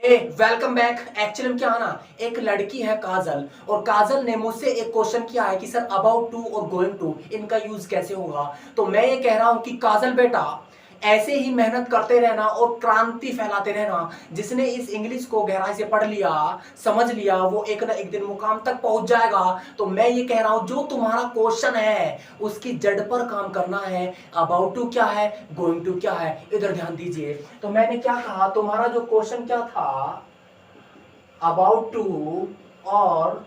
Welcome back. Actually क्या है ना, एक लड़की है काजल, और काजल ने मुझसे एक क्वेश्चन किया है कि सर अबाउट टू और गोइंग टू इनका यूज कैसे होगा। तो मैं ये कह रहा हूं कि काजल बेटा, ऐसे ही मेहनत करते रहना और क्रांति फैलाते रहना। जिसने इस इंग्लिश को गहराई से पढ़ लिया, समझ लिया, वो एक ना एक दिन मुकाम तक पहुंच जाएगा। तो मैं ये कह रहा हूं, जो तुम्हारा क्वेश्चन है उसकी जड़ पर काम करना है। अबाउट टू क्या है, गोइंग टू क्या है, इधर ध्यान दीजिए। तो मैंने क्या कहा, तुम्हारा जो क्वेश्चन क्या था, अबाउट टू और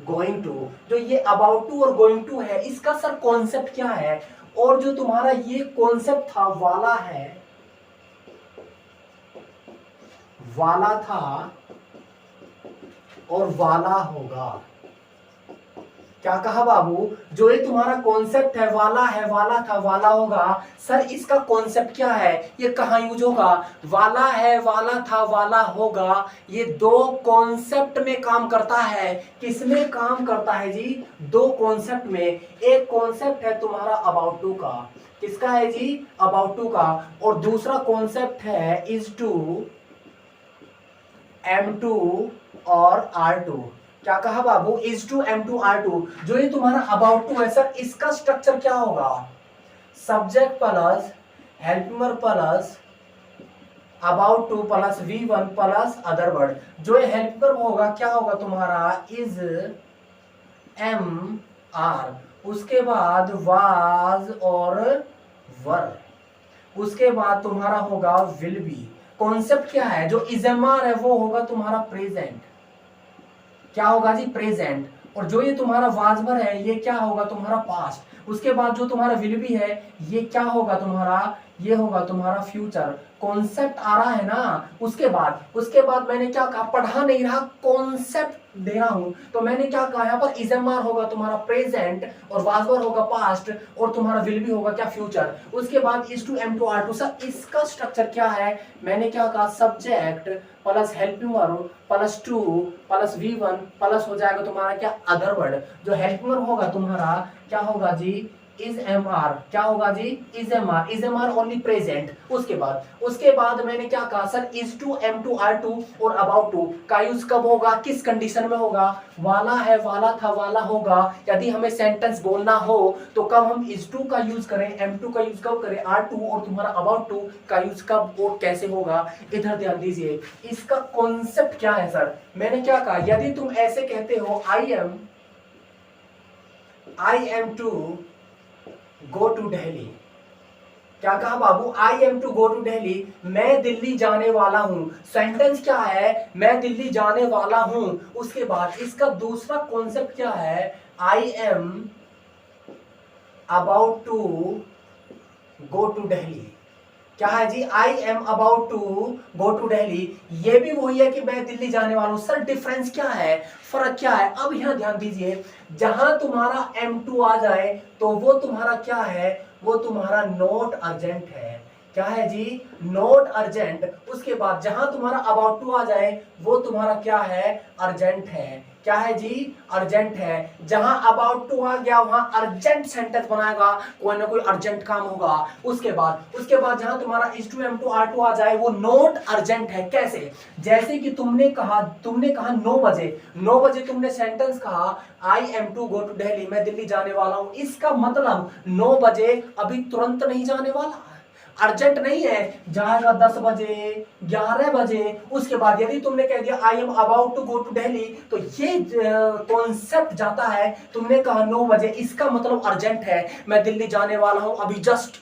गोइंग टू। जो ये अबाउट टू और गोइंग टू है, इसका सर कॉन्सेप्ट क्या है। और जो तुम्हारा ये कॉन्सेप्ट था वाला है, वाला था और वाला होगा। क्या कहा बाबू, जो ये तुम्हारा कॉन्सेप्ट है वाला था वाला होगा। सर इसका कॉन्सेप्ट क्या है, ये कहां यूज होगा। वाला है, वाला था, वाला होगा, ये दो कॉन्सेप्ट में काम करता है। किसमें काम करता है जी, दो कॉन्सेप्ट में। एक कॉन्सेप्ट है तुम्हारा अबाउट टू का, किसका है जी, अबाउट टू का। और दूसरा कॉन्सेप्ट है इज टू, M2 और R2। क्या कहा बाबू, इज टू M2 R2। जो ये तुम्हारा अबाउट टू है सर, इसका स्ट्रक्चर क्या होगा, subject plus helper plus about to plus V1 plus other word. जो ये हेल्पर होगा क्या होगा तुम्हारा, इज MR, उसके बाद वाज और वर, उसके बाद तुम्हारा होगा विल बी। कॉन्सेप्ट क्या है, जो इजएमआर है वो होगा तुम्हारा प्रेजेंट। क्या होगा जी, प्रेजेंट। और जो ये तुम्हारा वाजवर है ये क्या होगा तुम्हारा पास्ट। उसके बाद जो तुम्हारा विल बी है ये क्या होगा तुम्हारा, ये होगा तुम्हारा फ्यूचर। कॉन्सेप्ट आ रहा है ना। उसके बाद मैंने क्या कहा, पढ़ा नहीं रहा, कॉन्सेप्ट दे रहा हूं। तो मैंने क्या कहा, यहाँ पर इजएमआर होगा तुम्हारा प्रेजेंट, और वाजवर होगा पास्ट, और तुम्हारा विल बी होगा क्या, फ्यूचर। उसके बाद is to M2 R2। Sir इसका स्ट्रक्चर क्या है, मैंने क्या कहा, subject plus helping verb plus to plus V1 plus हो जाएगा तुम्हारा क्या, अदर वर्ड। जो हेल्पिंग वर्ब होगा तुम्हारा क्या होगा जी, इज MR। क्या होगा जी, इज MR ओनली प्रेजेंट। उसके बाद मैंने क्या कहा sir, is to M2 R2 और अबाउट टू का यूज कब होगा, किस कंडीशन में होगा, वाला है, वाला था, वाला होगा। यदि हमें सेंटेंस बोलना हो तो कब हम इज टू का यूज करें, M2 का यूज कब करें, R2, और तुम्हारा अबाउट टू का यूज कब और कैसे होगा। इधर ध्यान दीजिए, इसका कॉन्सेप्ट क्या है सर। मैंने क्या कहा, यदि तुम ऐसे कहते हो I am to go to Delhi. क्या कहा बाबू, I am to go to Delhi, मैं दिल्ली जाने वाला हूं। सेंटेंस क्या है, मैं दिल्ली जाने वाला हूं। उसके बाद इसका दूसरा कॉन्सेप्ट क्या है, I am about to go to Delhi. क्या है जी, I am about to go to Delhi. ये भी वही है कि मैं दिल्ली जाने वाला हूं। सर डिफरेंस क्या है, फर्क क्या है। अब यहां ध्यान दीजिए, जहां तुम्हारा M2 आ जाए तो वो तुम्हारा क्या है, वो तुम्हारा नॉट अर्जेंट है। क्या है जी, नॉट अर्जेंट। उसके बाद जहां तुम्हारा अबाउट टू आ जाए वो तुम्हारा क्या है, अर्जेंट है। क्या है जी, अर्जेंट है। जहां अबाउट टू आ गया वहां अर्जेंट सेंटेंस बनाएगा, कोई ना कोई अर्जेंट काम होगा। उसके बाद जहां तुम्हारा इज टू M2 R2 आ जाए वो नॉट अर्जेंट है। कैसे, जैसे कि तुमने कहा 9 बजे तुमने सेंटेंस कहा, I am to go to Delhi, मैं दिल्ली जाने वाला हूं। इसका मतलब 9 बजे अभी तुरंत नहीं जाने वाला, अर्जेंट नहीं है, जाएगा 10 बजे, 11 बजे। उसके बाद यदि तुमने कह दिया I am about to go to Delhi, तो ये कॉन्सेप्ट जाता है। तुमने कहा 9 बजे, इसका मतलब अर्जेंट है, मैं दिल्ली जाने वाला हूं अभी जस्ट।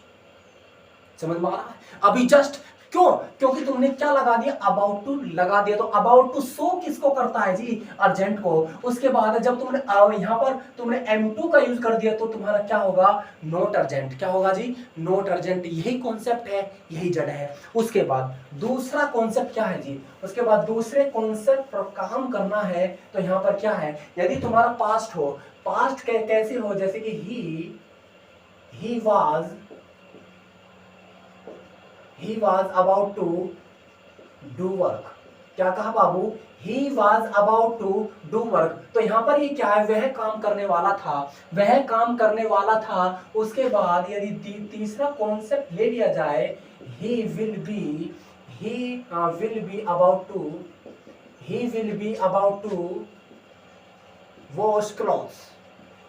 समझ में आ रहा है, अभी जस्ट। क्यों, क्योंकि तुमने क्या लगा दिया, अबाउट टू लगा दिया। तो अबाउट टू शो किसको करता है जी, अर्जेंट को। उसके बाद जब तुमने यहां पर तुमने M2 का यूज कर दिया तो तुम्हारा क्या होगा, नॉट अर्जेंट। क्या होगा जी, नॉट अर्जेंट। यही कॉन्सेप्ट है, यही जड़ है। उसके बाद दूसरा कॉन्सेप्ट क्या है जी, उसके बाद दूसरे कॉन्सेप्ट पर काम करना है। तो यहां पर क्या है, यदि तुम्हारा पास्ट हो, पास्ट कैसे हो, जैसे कि ही was about to do work। क्या कहा बाबू, he was about to do work। तो यहां पर ये क्या है, वह काम करने वाला था, वह काम करने वाला था। उसके बाद यदि तीसरा कॉन्सेप्ट ले लिया जाए, he will be will be about to he will be about to wash clothes.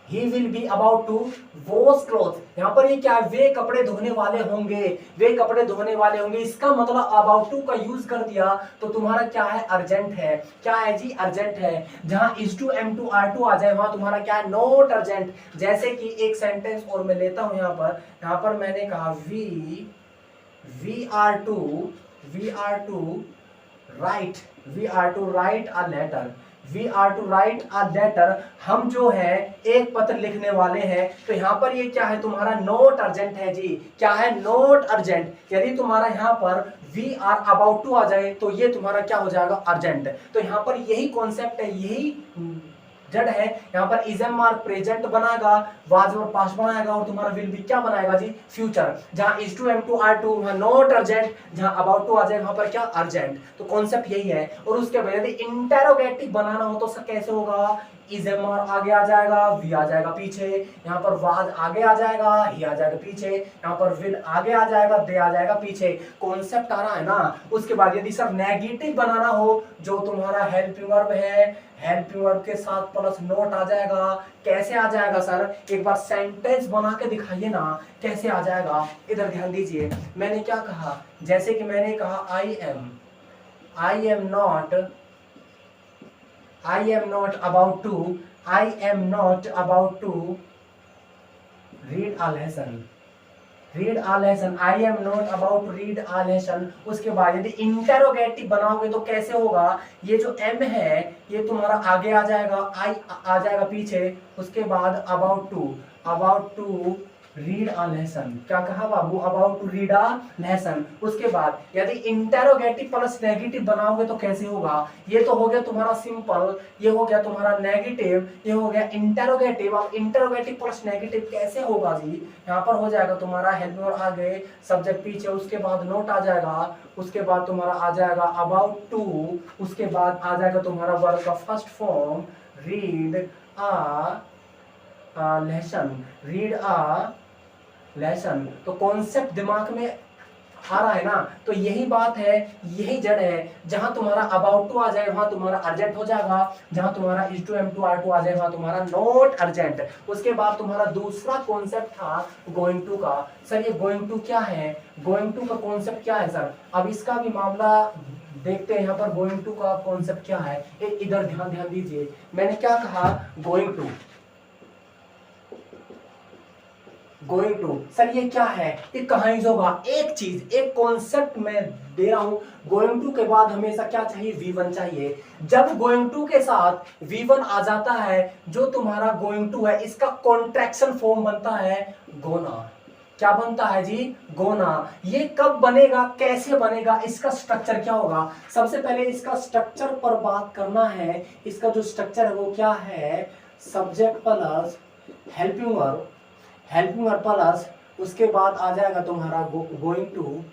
He will be about to wash clothes. यहाँ पर ये क्या है, वे कपड़े धोने वाले होंगे, वे कपड़े धोने वाले होंगे। इसका मतलब about to का यूज कर दिया तो तुम्हारा क्या है, अर्जेंट है। क्या है जी, अर्जेंट है। जहां is to am to are to आ जाए वहां तुम्हारा क्या है, नॉट अर्जेंट। जैसे कि एक सेंटेंस और मैं लेता हूं, यहाँ पर मैंने कहा we are to write a letter. We are to write a letter. हम जो है एक पत्र लिखने वाले हैं। तो यहाँ पर ये क्या है, तुम्हारा नोट अर्जेंट है जी। क्या है, नोट अर्जेंट। यदि तुम्हारा यहाँ पर we are about to आ जाए तो ये तुम्हारा क्या हो जाएगा, अर्जेंट। तो यहाँ पर यही कॉन्सेप्ट है, यही जड़ है। यहाँ पर इज एम मार्क प्रेजेंट बनाएगा, वाज वर्ब पास्ट बनाएगा और तुम्हारा विल भी क्या बनाएगा जी, फ्यूचर। जहां is to am to are to वहां नॉट अर्जेंट, जहां अबाउट टू आ जाए वहां पर क्या, अर्जेंट। तो कॉन्सेप्ट यही है। और उसके बाद यदि इंटेरोगेटिव बनाना हो तो कैसे होगा, इज एम आर आगे आ जाएगा, वी आ जाएगा पीछे, यहाँ पर वाज आगे आ जाएगा, ही आ जाएगा पीछे, यहाँ पर विल आगे आ जाएगा, दे आ जाएगा पीछे। कॉन्सेप्ट आ रहा है ना। उसके बाद यदि सर नेगेटिव बनाना हो, जो तुम्हारा हेल्पिंग वर्ब है, हेल्पिंग वर्ब के साथ प्लस नोट आ जाएगा। कैसे आ जाएगा सर, एक बार सेंटेंस बना के दिखाइए ना, कैसे आ जाएगा। इधर ध्यान दीजिए, मैंने क्या कहा, जैसे कि मैंने कहा I M not about to read a lesson. I am not about to read a lesson. उसके बाद यदि इंटेरोगेटिव बनाओगे तो कैसे होगा, ये जो एम है ये तुम्हारा आगे आ जाएगा, आई आ जाएगा पीछे, उसके बाद about to read a lesson. क्या कहा बाबू, about to read a lesson. उसके बाद यदि इंटेरोगेटिव प्लस नेगेटिव बनाओगे तो कैसे होगा, ये तो हो गया तुम्हारा सिंपल, ये हो गया तुम्हारा नेगेटिव, ये हो गया इंटेरोगेटिव। अब इंटेरोगेटिव प्लस नेगेटिव कैसे होगा जी, यहाँ पर हो जाएगा तुम्हारा हेल्प और आगे सब्जेक्ट पीछे, उसके बाद नोट आ जाएगा, उसके बाद तुम्हारा आ जाएगा अबाउट टू, उसके बाद आ जाएगा तुम्हारा वर्ब का first form read a lesson. तो कॉन्सेप्ट दिमाग में आ रहा है ना। तो यही बात है, यही जड़ है। जहां तुम्हारा अबाउट टू आ जाए वहां तुम्हारा अर्जेंट हो जाएगा, जहां तुम्हारा is to am to are to आ जाए वहां तुम्हारा नॉट अर्जेंट। उसके बाद तुम्हारा दूसरा कॉन्सेप्ट था गोइंग टू का। सर ये गोइंग टू क्या है, गोइंग टू का कॉन्सेप्ट क्या है सर, अब इसका भी मामला देखते हैं। यहाँ पर गोइंग टू का कॉन्सेप्ट क्या है, इधर ध्यान दीजिए। मैंने क्या कहा, गोइंग टू सर ये क्या है, ये कहाँ यूज होगा। एक चीज, एक कॉन्सेप्ट मैं दे रहा हूं, गोइंग टू के बाद हमेशा क्या चाहिए, V1 चाहिए। जब गोइंग टू के साथ V1 आ जाता है, जो तुम्हारा गोइंग टू है इसका कॉन्ट्रैक्शन फॉर्म बनता है गोना। क्या बनता है जी, गोना। ये कब बनेगा, कैसे बनेगा, इसका स्ट्रक्चर क्या होगा। सबसे पहले इसका स्ट्रक्चर पर बात करना है। इसका जो स्ट्रक्चर है वो क्या है, subject plus helping verb plus, उसके बाद आ जाएगा तुम्हारा गोइंग टू,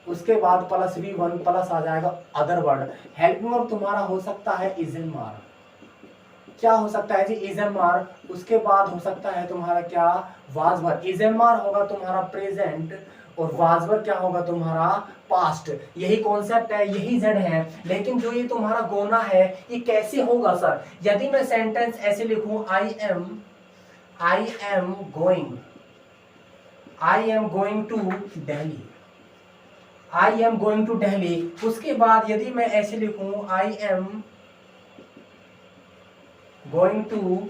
उसके बाद प्लस V1 प्लस आ जाएगा अदर वर्ड। हेल्पिंग वर्ब तुम्हारा हो सकता है इज एम आर। क्या हो सकता है जी, इज एम आर। उसके बाद हो सकता है तुम्हारा क्या, was verb. Is am are होगा तुम्हारा प्रेजेंट और वाज वर्ब क्या होगा तुम्हारा पास्ट। यही कॉन्सेप्ट है, यही जड़ है। लेकिन जो ये तुम्हारा गोना है ये कैसे होगा सर, यदि मैं सेंटेंस ऐसे लिखूं, I am going to Delhi. उसके बाद यदि मैं ऐसे लिखूं, I am going to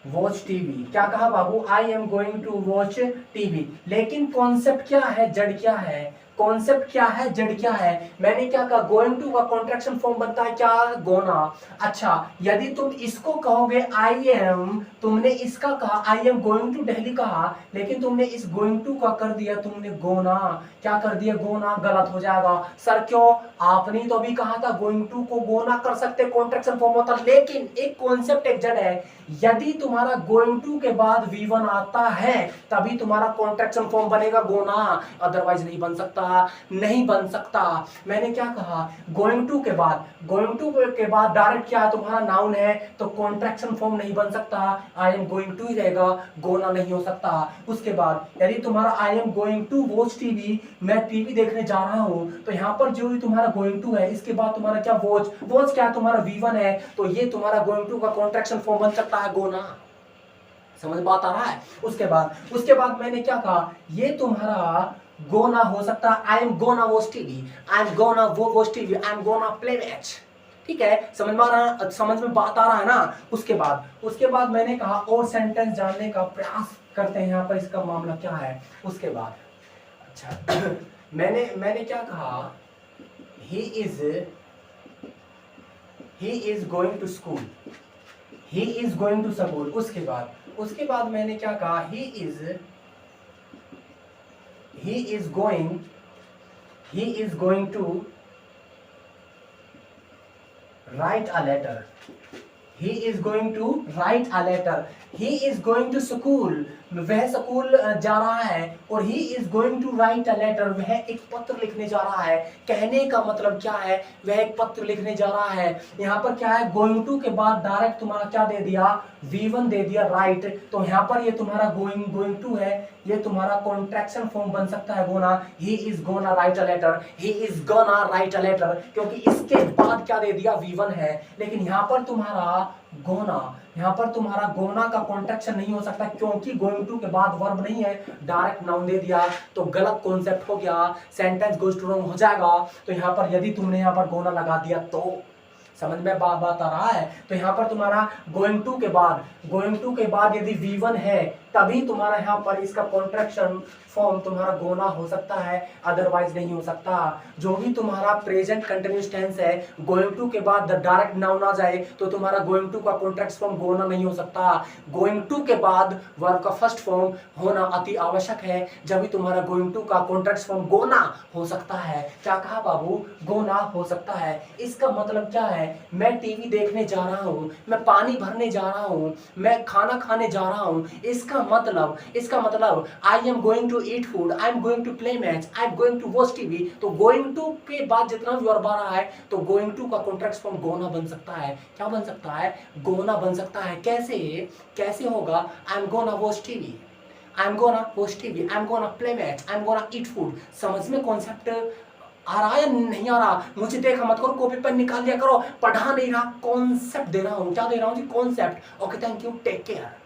watch TV. क्या कहा बाबू, I am going to watch TV. लेकिन कॉन्सेप्ट क्या है, जड़ क्या है, कॉन्सेप्ट क्या है, जड़ क्या है। मैंने क्या कहा, गोइंग टू का कॉन्ट्रैक्शन फॉर्म बनता है क्या, गोना। अच्छा यदि तुम इसको कहोगे आई एम, तुमने इसका कहा I am going to Delhi कहा, लेकिन तुमने इस गोइंग टू का कर दिया तुमने गोना। क्या कर दिया, गोना। गलत हो जाएगा सर, क्यों, आपने तो अभी कहा था गोइंग टू को गोना कर सकते, कॉन्ट्रैक्शन फॉर्म होता। लेकिन एक कॉन्सेप्ट, एक जड़ है, यदि तुम्हारा गोइंग टू के बाद V1 आता है तभी तुम्हारा कॉन्ट्रैक्शन फॉर्म बनेगा गोना, अदरवाइज नहीं बन सकता। नहीं बन सकता। मैंने क्या कहा, गोइंग टू के बाद डायरेक्ट क्या है तुम्हारा नाउन है, तो कॉन्ट्रैक्शन फॉर्म नहीं बन सकता, आई एम गोइंग टू ही रहेगा, गोना नहीं हो सकता। उसके बाद यदि तुम्हारा I am going to watch TV, मैं टीवी देखने जा रहा हूं, तो यहाँ पर जो भी तुम्हारा गोइंग टू है, इसके बाद तुम्हारा क्या वॉच क्या है तुम्हारा V1 है, तो ये तुम्हारा गोइंग टू का कॉन्ट्रैक्शन फॉर्म बन सकता है गोना। समझ बात आ रहा है। उसके बाद मैंने क्या कहा, ये तुम्हारा गोना हो सकता है, I am gonna watch TV, I am gonna watch TV, I am gonna play match. ठीक है, समझ में बात आ रहा है ना। उसके बाद मैंने कहा और सेंटेंस जानने का प्रयास करते हैं, यहाँ पर इसका मामला क्या है। उसके बाद अच्छा मैंने क्या कहा, he is going to school, he is going to school. उसके बाद मैंने क्या कहा, he is going to write a letter, he is going to write a letter, he is going to school, वह स्कूल जा रहा है, और he is going to write a letter, वह एक पत्र लिखने जा रहा है। कहने का मतलब क्या है, वह एक पत्र लिखने जा रहा है। यहाँ पर क्या है, going to के बाद डायरेक्ट तुम्हारा क्या दे दिया, V1 दे दिया राइट, तो यहाँ पर ये तुम्हारा going to है, ये तुम्हारा कॉन्ट्रैक्शन फॉर्म बन सकता है gonna, he is gonna write a letter, he is gonna write a letter, क्योंकि इसके बाद क्या दे दिया, V1 है। लेकिन यहाँ पर तुम्हारा गोना का कॉन्ट्रैक्शन नहीं हो सकता, क्योंकि गोइंग टू के बाद वर्ब नहीं है, डायरेक्ट नाउन दे दिया, तो गलत कॉन्सेप्ट हो गया, सेंटेंस गोज टू रॉन्ग हो जाएगा। तो यहाँ पर यदि तुमने यहाँ पर गोना लगा दिया, तो समझ में बात आ रहा है। तो यहाँ पर तुम्हारा गोइंग टू के बाद यदि V1 है, तभी तुम्हारा यहाँ पर इसका कॉन्ट्रैक्शन फॉर्म तुम्हारा गोना हो सकता है, अदरवाइज नहीं हो सकता। जो भी तुम्हारा प्रेजेंट कंटिन्यूअस टेंस है, गोइंग टू के बाद डायरेक्ट नाउन आ जाए, तो तुम्हारा गोइंग टू का कॉन्ट्रैक्ट फॉर्म गोना नहीं हो सकता। गोइंग टू के बाद वर्ब का फर्स्ट फॉर्म होना अति आवश्यक है, जब भी तुम्हारा गोइंग टू का कॉन्ट्रैक्ट फॉर्म गोना हो सकता है। क्या कहा बाबू, गोना हो सकता है। इसका मतलब क्या है, मैं टीवी देखने जा रहा हूँ, मैं पानी भरने जा रहा हूँ, मैं खाना खाने जा रहा हूँ। इसका मतलब I am going to eat food, I am going to play match, I am going to watch TV. तो गोइंग टू के बाद जितना भी वर्ब आ रहा है, तो गोइंग टू का कॉन्ट्रैक्ट फॉर्म गोना बन सकता है। क्या बन सकता है, गोना बन सकता है। कैसे होगा, I am gonna watch TV, I am gonna watch TV, I am gonna play match, I am gonna eat food. समझ में कॉन्सेप्ट आ रहा है या नहीं आ रहा? मुझे देखा मत करो, कॉपी पेन निकाल दिया करो, पढ़ा नहीं रहा, कॉन्सेप्ट दे रहा हूं। क्या दे रहा हूं जी, concept. Okay, thank you, take care.